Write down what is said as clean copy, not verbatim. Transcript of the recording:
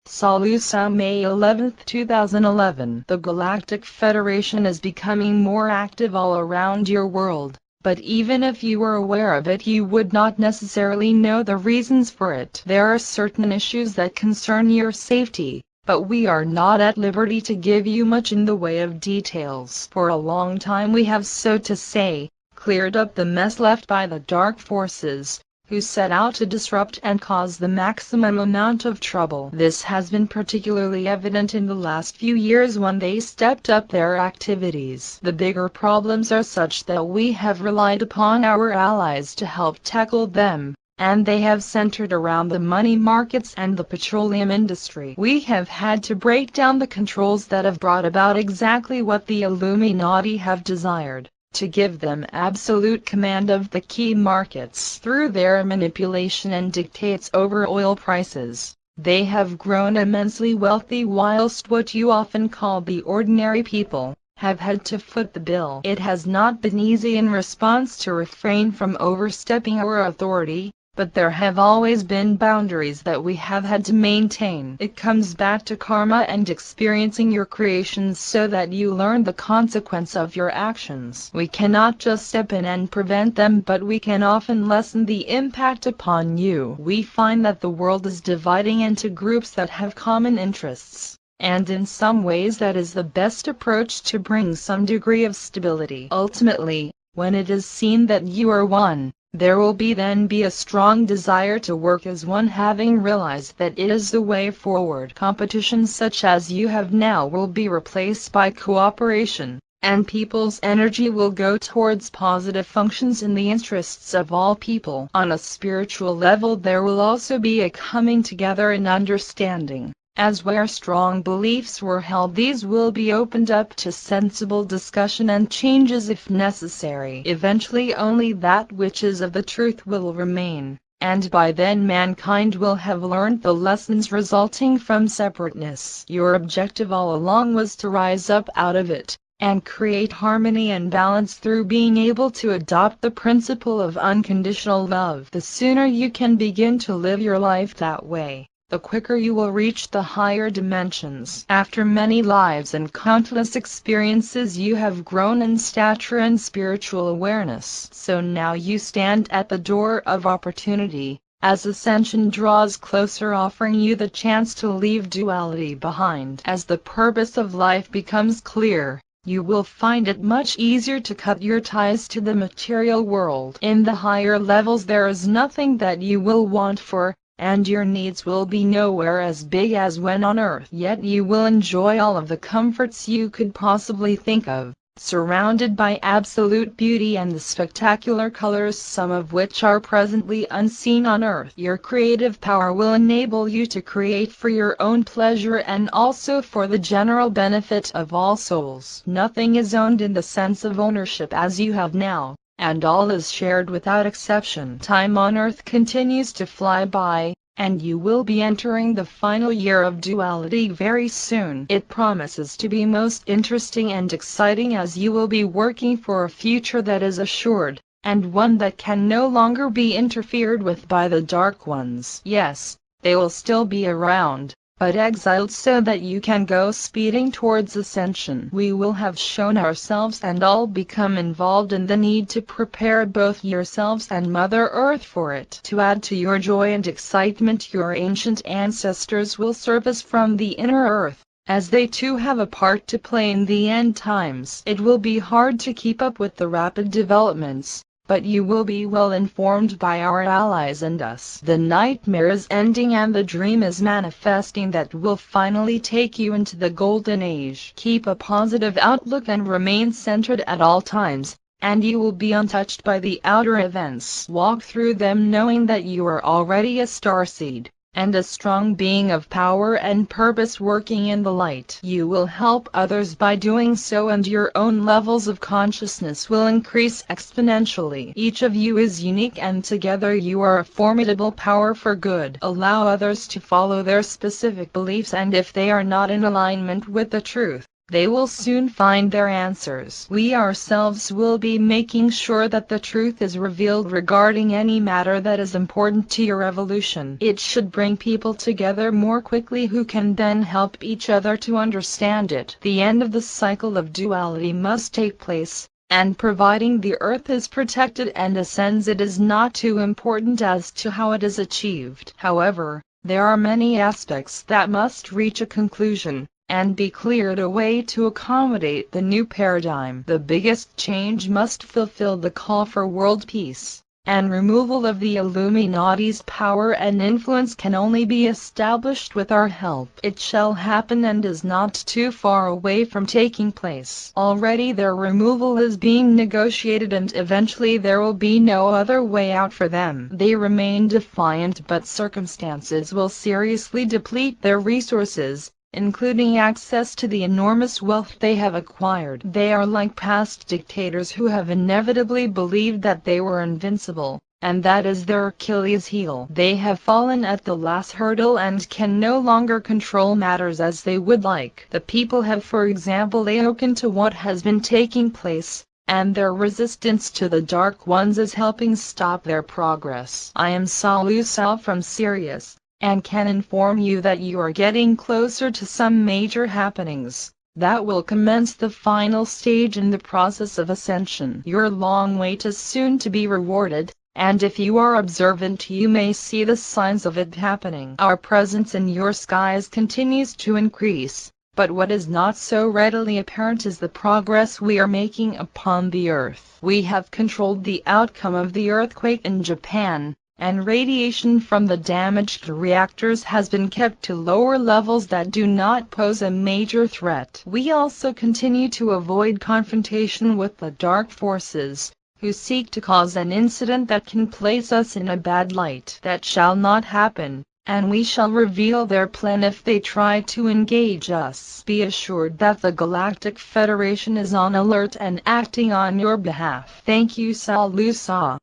Salusa, May 11, 2011. The Galactic Federation is becoming more active all around your world, but even if you were aware of it, you would not necessarily know the reasons for it. There are certain issues that concern your safety, but we are not at liberty to give you much in the way of details. For a long time we have, so to say, cleared up the mess left by the dark forces, who set out to disrupt and cause the maximum amount of trouble. This has been particularly evident in the last few years when they stepped up their activities. The bigger problems are such that we have relied upon our allies to help tackle them, and they have centered around the money markets and the petroleum industry. We have had to break down the controls that have brought about exactly what the Illuminati have desired: to give them absolute command of the key markets. Through their manipulation and dictates over oil prices, they have grown immensely wealthy, whilst what you often call the ordinary people have had to foot the bill. It has not been easy in response to refrain from overstepping our authority, but there have always been boundaries that we have had to maintain. It comes back to karma and experiencing your creations so that you learn the consequence of your actions. We cannot just step in and prevent them, but we can often lessen the impact upon you. We find that the world is dividing into groups that have common interests, and in some ways that is the best approach to bring some degree of stability. Ultimately, when it is seen that you are one, there will then be a strong desire to work as one, having realized that it is the way forward. Competition such as you have now will be replaced by cooperation, and people's energy will go towards positive functions in the interests of all people. On a spiritual level, there will also be a coming together and understanding. As where strong beliefs were held, these will be opened up to sensible discussion and changes if necessary. Eventually only that which is of the truth will remain, and by then mankind will have learned the lessons resulting from separateness. Your objective all along was to rise up out of it, and create harmony and balance through being able to adopt the principle of unconditional love. The sooner you can begin to live your life that way, the quicker you will reach the higher dimensions. After many lives and countless experiences, you have grown in stature and spiritual awareness. So now you stand at the door of opportunity, as ascension draws closer, offering you the chance to leave duality behind. As the purpose of life becomes clear, you will find it much easier to cut your ties to the material world. In the higher levels there is nothing that you will want for, and your needs will be nowhere as big as when on earth. Yet you will enjoy all of the comforts you could possibly think of, surrounded by absolute beauty and the spectacular colors, some of which are presently unseen on earth. Your creative power will enable you to create for your own pleasure and also for the general benefit of all souls. Nothing is owned in the sense of ownership as you have now, and all is shared without exception. Time on earth continues to fly by, and you will be entering the final year of duality very soon. It promises to be most interesting and exciting, as you will be working for a future that is assured, and one that can no longer be interfered with by the dark ones. Yes, they will still be around, but exiled so that you can go speeding towards ascension. We will have shown ourselves and all become involved in the need to prepare both yourselves and Mother Earth for it. To add to your joy and excitement, your ancient ancestors will surface from the inner earth, as they too have a part to play in the end times. It will be hard to keep up with the rapid developments, but you will be well informed by our allies and us. The nightmare is ending and the dream is manifesting that will finally take you into the golden age. Keep a positive outlook and remain centered at all times, and you will be untouched by the outer events. Walk through them knowing that you are already a starseed, and a strong being of power and purpose working in the light. You will help others by doing so, and your own levels of consciousness will increase exponentially. Each of you is unique, and together you are a formidable power for good. Allow others to follow their specific beliefs, and if they are not in alignment with the truth, They will soon find their answers. We ourselves will be making sure that the truth is revealed regarding any matter that is important to your evolution. It should bring people together more quickly who can then help each other to understand it. The end of the cycle of duality must take place, and providing the earth is protected and ascends, it is not too important as to how it is achieved. However, there are many aspects that must reach a conclusion and be cleared away to accommodate the new paradigm. The biggest change must fulfill the call for world peace, and removal of the Illuminati's power and influence can only be established with our help. It shall happen and is not too far away from taking place. Already their removal is being negotiated, and eventually there will be no other way out for them. They remain defiant, but circumstances will seriously deplete their resources, including access to the enormous wealth they have acquired. They are like past dictators who have inevitably believed that they were invincible, and that is their Achilles heel. They have fallen at the last hurdle and can no longer control matters as they would like. The people have, for example, awoken to what has been taking place, and their resistance to the Dark Ones is helping stop their progress. I am Salusa from Sirius, and can inform you that you are getting closer to some major happenings that will commence the final stage in the process of ascension. Your long wait is soon to be rewarded, and if you are observant you may see the signs of it happening. Our presence in your skies continues to increase, but what is not so readily apparent is the progress we are making upon the Earth. We have controlled the outcome of the earthquake in Japan, and radiation from the damaged reactors has been kept to lower levels that do not pose a major threat. We also continue to avoid confrontation with the dark forces, who seek to cause an incident that can place us in a bad light. That shall not happen, and we shall reveal their plan if they try to engage us. Be assured that the Galactic Federation is on alert and acting on your behalf. Thank you, Salusa.